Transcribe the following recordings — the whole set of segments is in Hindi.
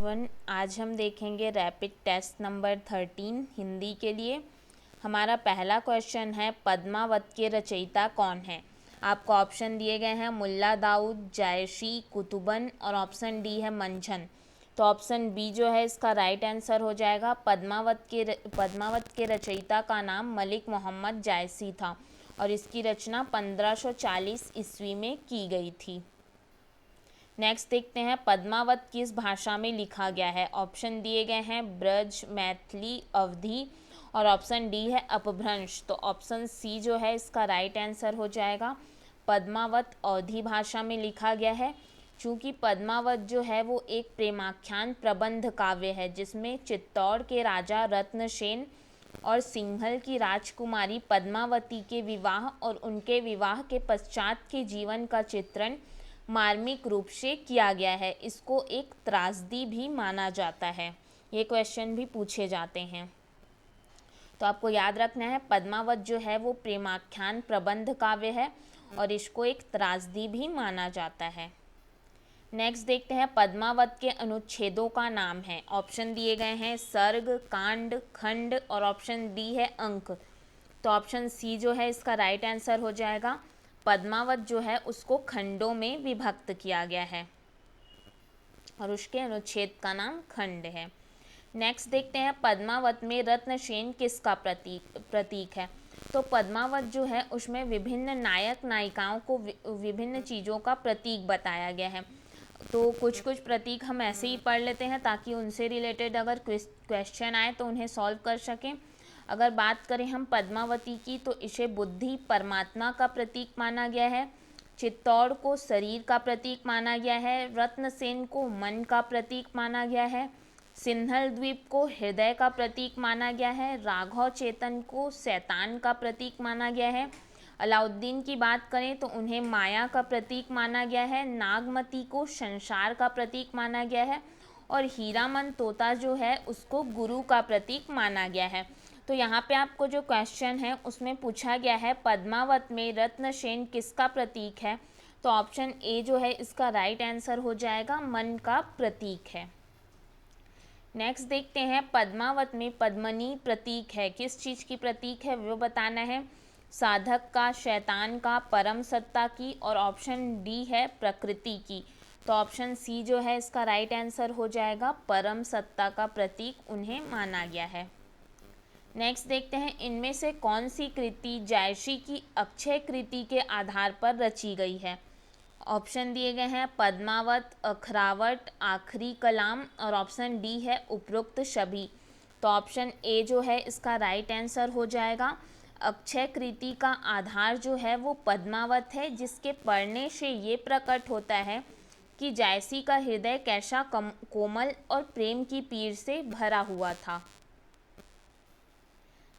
वन आज हम देखेंगे रैपिड टेस्ट नंबर 13 हिंदी के लिए। हमारा पहला क्वेश्चन है, पद्मावत के रचयिता कौन है। आपको ऑप्शन दिए गए हैं मुल्ला दाऊद, जायशी, कुतुबन और ऑप्शन डी है मंझन। तो ऑप्शन बी जो है इसका राइट आंसर हो जाएगा। पद्मावत के रचयिता का नाम मलिक मोहम्मद जायसी था और इसकी रचना 1540 ईस्वी में की गई थी। नेक्स्ट देखते हैं, पद्मावत किस भाषा में लिखा गया है। ऑप्शन दिए गए हैं ब्रज, मैथिली, अवधी और ऑप्शन डी है अपभ्रंश। तो ऑप्शन सी जो है इसका राइट आंसर हो जाएगा। पद्मावत अवधी भाषा में लिखा गया है। चूँकि पद्मावत जो है वो एक प्रेमाख्यान प्रबंध काव्य है जिसमें चित्तौड़ के राजा रत्नसेन और सिंघल की राजकुमारी पद्मावती के विवाह और उनके विवाह के पश्चात के जीवन का चित्रण मार्मिक रूप से किया गया है। इसको एक त्रासदी भी माना जाता है। ये क्वेश्चन भी पूछे जाते हैं, तो आपको याद रखना है पद्मावत जो है वो प्रेमाख्यान प्रबंध काव्य है और इसको एक त्रासदी भी माना जाता है। नेक्स्ट देखते हैं, पद्मावत के अनुच्छेदों का नाम है। ऑप्शन दिए गए हैं सर्ग, कांड, खंड और ऑप्शन डी है अंक। तो ऑप्शन सी जो है इसका राइट आंसर हो जाएगा। पद्मावत जो है उसको खंडों में विभक्त किया गया है और उसके अनुच्छेद का नाम खंड है। नेक्स्ट देखते हैं, पद्मावत में रत्नसेन किसका प्रतीक है। तो पद्मावत जो है उसमें विभिन्न नायक नायिकाओं को विभिन्न चीज़ों का प्रतीक बताया गया है। तो कुछ प्रतीक हम ऐसे ही पढ़ लेते हैं ताकि उनसे रिलेटेड अगर क्वेश्चन आए तो उन्हें सॉल्व कर सकें। अगर बात करें हम पद्मावती की, तो इसे बुद्धि परमात्मा का प्रतीक माना गया है। चित्तौड़ को शरीर का प्रतीक माना गया है। रत्नसेन को मन का प्रतीक माना गया है। सिंहल द्वीप को हृदय का प्रतीक माना गया है। राघव चेतन को शैतान का प्रतीक माना गया है। अलाउद्दीन की बात करें तो उन्हें माया का प्रतीक माना गया है। नागमती को संसार का प्रतीक माना गया है और हीरामन तोता जो है उसको गुरु का प्रतीक माना गया है। तो यहाँ पे आपको जो क्वेश्चन है उसमें पूछा गया है पद्मावत में रत्नसेन किसका प्रतीक है। तो ऑप्शन ए जो है इसका राइट आंसर हो जाएगा, मन का प्रतीक है। नेक्स्ट देखते हैं, पद्मावत में पद्मनी प्रतीक है। किस चीज़ की प्रतीक है वो बताना है। साधक का, शैतान का, परम सत्ता की और ऑप्शन डी है प्रकृति की। तो ऑप्शन सी जो है इसका राइट आंसर हो जाएगा। परम सत्ता का प्रतीक उन्हें माना गया है। नेक्स्ट देखते हैं, इनमें से कौन सी कृति जायसी की अक्षय कृति के आधार पर रची गई है। ऑप्शन दिए गए हैं पद्मावत, अखरावट, आखिरी कलाम और ऑप्शन डी है उपरोक्त सभी। तो ऑप्शन ए जो है इसका राइट आंसर हो जाएगा। अक्षय कृति का आधार जो है वो पद्मावत है, जिसके पढ़ने से ये प्रकट होता है कि जायसी का हृदय कैसा कोमल और प्रेम की पीर से भरा हुआ था।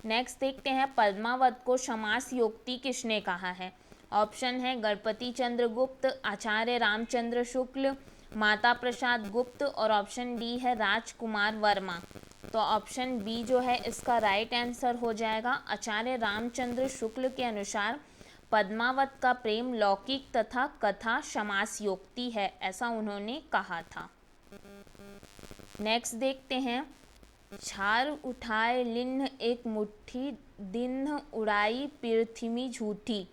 नेक्स्ट देखते हैं, पद्मावत को समासयोक्ति किसने कहा है। ऑप्शन है गणपति चंद्र गुप्त, आचार्य रामचंद्र शुक्ल, माता प्रसाद गुप्त और ऑप्शन डी है राजकुमार वर्मा। तो ऑप्शन बी जो है इसका राइट आंसर हो जाएगा। आचार्य रामचंद्र शुक्ल के अनुसार पद्मावत का प्रेम लौकिक तथा कथा समासयोक्ति है, ऐसा उन्होंने कहा था। नेक्स्ट देखते हैं, छार उठाए लिन्ह एक मुट्ठी, दिन्ह उड़ाई पृथ्वी झूठी।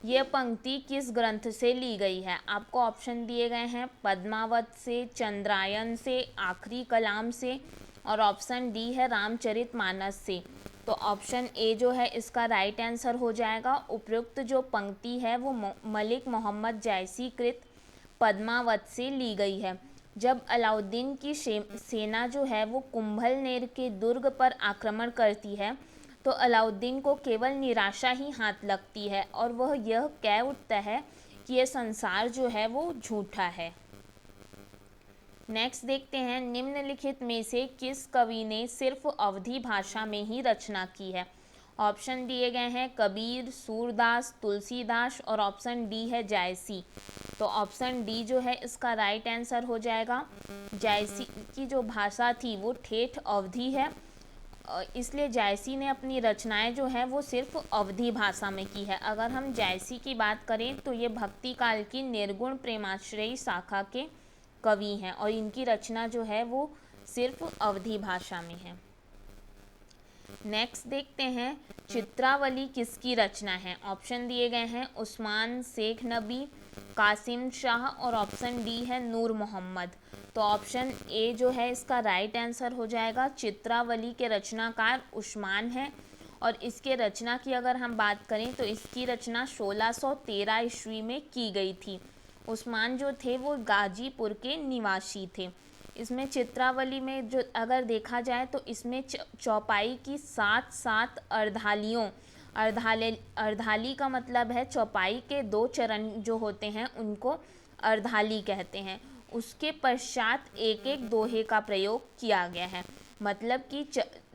ये पंक्ति किस ग्रंथ से ली गई है। आपको ऑप्शन दिए गए हैं पद्मावत से, चंद्रायन से, आखिरी कलाम से और ऑप्शन डी है रामचरितमानस से। तो ऑप्शन ए जो है इसका राइट आंसर हो जाएगा। उपयुक्त जो पंक्ति है वो मलिक मोहम्मद जायसी कृत पद्मावत से ली गई है। जब अलाउद्दीन की सेना जो है वो कुंभलनेर के दुर्ग पर आक्रमण करती है तो अलाउद्दीन को केवल निराशा ही हाथ लगती है और वह यह कह उठता है कि यह संसार जो है वो झूठा है। नेक्स्ट देखते हैं, निम्नलिखित में से किस कवि ने सिर्फ अवधी भाषा में ही रचना की है। ऑप्शन दिए गए हैं कबीर, सूरदास, तुलसीदास और ऑप्शन डी है जायसी। तो ऑप्शन डी जो है इसका राइट आंसर हो जाएगा। जायसी की जो भाषा थी वो ठेठ अवधी है, इसलिए जायसी ने अपनी रचनाएं जो हैं वो सिर्फ अवधी भाषा में की है। अगर हम जायसी की बात करें तो ये भक्ति काल की निर्गुण प्रेमाश्रयी शाखा के कवि हैं और इनकी रचना जो है वो सिर्फ अवधी भाषा में है। नेक्स्ट देखते हैं चित्रावली किसकी रचना है। ऑप्शन दिए गए हैं उस्मान शेख नबी, कासिम शाह और ऑप्शन डी है नूर मोहम्मद। तो ऑप्शन ए जो है इसका राइट आंसर हो जाएगा। चित्रावली के रचनाकार उस्मान है और इसके रचना की अगर हम बात करें तो इसकी रचना 1613 ईस्वी में की गई थी। उस्मान जो थे वो गाजीपुर के निवासी थे। इसमें चित्रावली में जो अगर देखा जाए तो इसमें चौपाई की 7 अर्धाली का मतलब है चौपाई के 2 चरण जो होते हैं उनको अर्धाली कहते हैं। उसके पश्चात एक एक दोहे का प्रयोग किया गया है। मतलब कि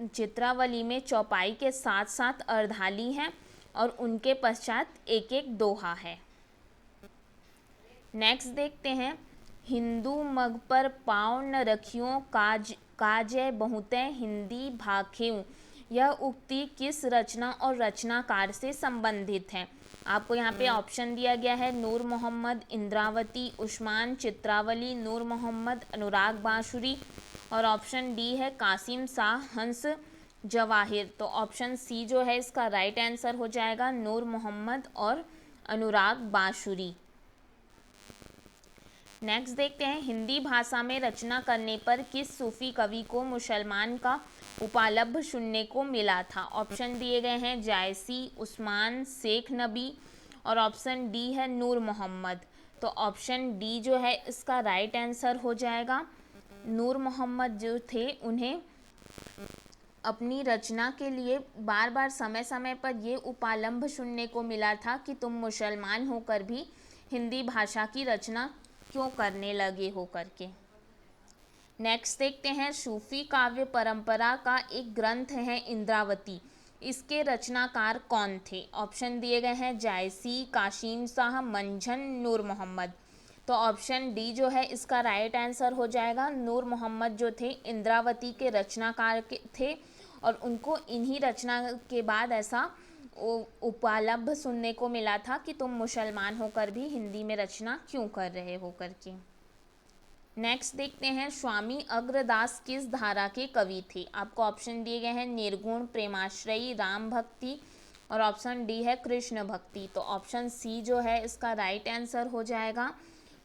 चित्रावली में चौपाई के 7 अर्धाली हैं और उनके पश्चात एक एक दोहा है। नेक्स्ट देखते हैं हिंदू मग पर पाँव न रखियो काजय बहुते हिंदी भाखेऊ। यह उक्ति किस रचना और रचनाकार से संबंधित है। आपको यहाँ पे ऑप्शन दिया गया है नूर मोहम्मद, इंद्रावती, उस्मान, चित्रावली, नूर मोहम्मद, अनुराग बांसुरी और ऑप्शन डी है कासिम शाह, हंस जवाहिर। तो ऑप्शन सी जो है इसका राइट आंसर हो जाएगा नूर मोहम्मद और अनुराग बांसुरी। नेक्स्ट देखते हैं हिंदी भाषा में रचना करने पर किस सूफी कवि को मुसलमान का उपालब्ध सुनने को मिला था। ऑप्शन दिए गए हैं जायसी, उस्मान, शेख नबी और ऑप्शन डी है नूर मोहम्मद। तो ऑप्शन डी जो है इसका राइट आंसर हो जाएगा। नूर मोहम्मद जो थे उन्हें अपनी रचना के लिए बार बार समय समय पर ये उपालंभ सुनने को मिला था कि तुम मुसलमान होकर भी हिंदी भाषा की रचना क्यों करने लगे हो करके। नेक्स्ट देखते हैं सूफी काव्य परंपरा का एक ग्रंथ है इंद्रावती। इसके रचनाकार कौन थे। ऑप्शन दिए गए हैं जायसी, कासिम शाह, मंझन, नूर मोहम्मद। तो ऑप्शन डी जो है इसका राइट आंसर हो जाएगा। नूर मोहम्मद जो थे इंद्रावती के रचनाकार थे और उनको इन्हीं रचना के बाद ऐसा उपालब्ध सुनने को मिला था कि तुम मुसलमान होकर भी हिंदी में रचना क्यों कर रहे हो करके। नेक्स्ट देखते हैं स्वामी अग्रदास किस धारा के कवि थे। आपको ऑप्शन दिए गए हैं निर्गुण, प्रेमाश्रयी, राम भक्ति और ऑप्शन डी है कृष्ण भक्ति। तो ऑप्शन सी जो है इसका राइट आंसर हो जाएगा।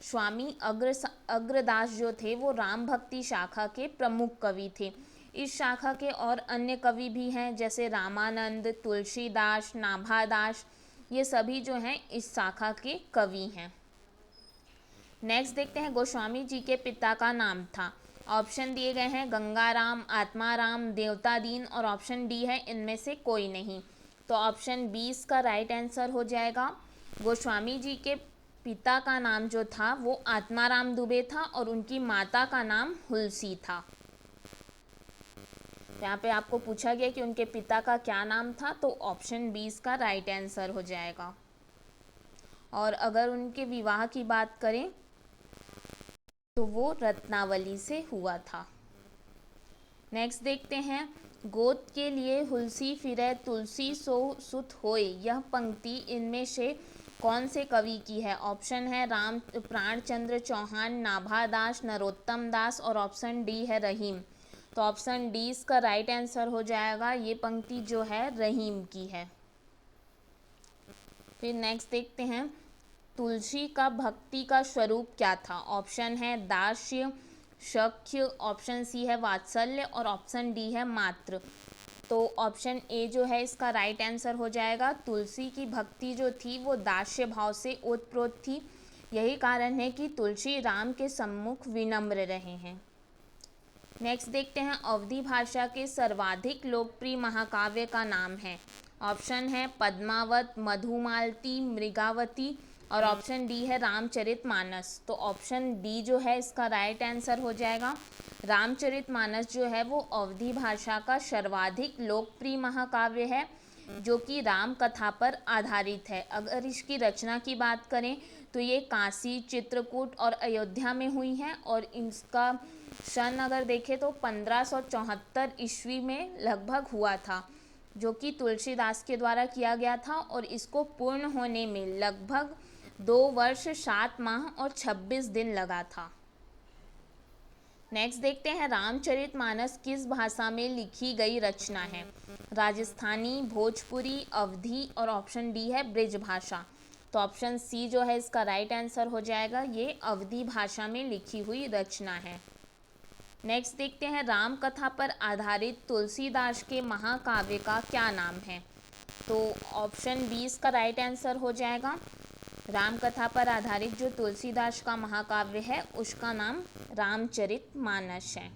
स्वामी अग्रदास जो थे वो राम भक्ति शाखा के प्रमुख कवि थे। इस शाखा के और अन्य कवि भी हैं जैसे रामानंद, तुलसीदास, नाभादास, ये सभी जो हैं इस शाखा के कवि हैं। नेक्स्ट देखते हैं गोस्वामी जी के पिता का नाम था। ऑप्शन दिए गए हैं गंगाराम, आत्माराम, देवतादीन और ऑप्शन डी है इनमें से कोई नहीं। तो ऑप्शन बी इसका राइट आंसर हो जाएगा। गोस्वामी जी के पिता का नाम जो था वो आत्माराम दुबे था और उनकी माता का नाम हुलसी था। यहाँ पे आपको पूछा गया कि उनके पिता का क्या नाम था, तो ऑप्शन बी इसका राइट आंसर हो जाएगा। और अगर उनके विवाह की बात करें तो वो रत्नावली से हुआ था। नेक्स्ट देखते हैं गोद के लिए हुलसी फिरे तुलसी सो सुत होए। यह पंक्ति इनमें से कौन से कवि की है। ऑप्शन है राम प्राणचंद्र चौहान, नाभादास, नरोत्तम दास और ऑप्शन डी है रहीम। तो ऑप्शन डी इसका राइट आंसर हो जाएगा। ये पंक्ति जो है रहीम की है। फिर नेक्स्ट देखते हैं तुलसी का भक्ति का स्वरूप क्या था। ऑप्शन है दास्य, सख्य, ऑप्शन सी है वात्सल्य और ऑप्शन डी है मात्र। तो ऑप्शन ए जो है इसका राइट आंसर हो जाएगा। तुलसी की भक्ति जो थी वो दास्य भाव से ओतप्रोत थी। यही कारण है कि तुलसी राम के सम्मुख विनम्र रहे हैं। नेक्स्ट देखते हैं अवधी भाषा के सर्वाधिक लोकप्रिय महाकाव्य का नाम है। ऑप्शन है पद्मावत, मधुमालती, मृगावती और ऑप्शन डी है रामचरितमानस। तो ऑप्शन डी जो है इसका राइट आंसर हो जाएगा। रामचरितमानस जो है वो अवधी भाषा का सर्वाधिक लोकप्रिय महाकाव्य है जो कि राम कथा पर आधारित है। अगर इसकी रचना की बात करें तो ये काशी, चित्रकूट और अयोध्या में हुई हैं और इसका सन अगर देखें तो 1574 ईस्वी में लगभग हुआ था, जो कि तुलसीदास के द्वारा किया गया था और इसको पूर्ण होने में लगभग 2 वर्ष 7 माह और 26 दिन लगा था। नेक्स्ट देखते हैं रामचरितमानस किस भाषा में लिखी गई रचना है। राजस्थानी, भोजपुरी, अवधी और ऑप्शन डी है ब्रिज भाषा। तो ऑप्शन सी जो है इसका राइट आंसर हो जाएगा, ये अवधी भाषा में लिखी हुई रचना है। नेक्स्ट देखते हैं राम कथा पर आधारित तुलसीदास के महाकाव्य का क्या नाम है। तो ऑप्शन बी इसका राइट आंसर हो जाएगा। राम कथा पर आधारित जो तुलसीदास का महाकाव्य है उसका नाम रामचरितमानस है।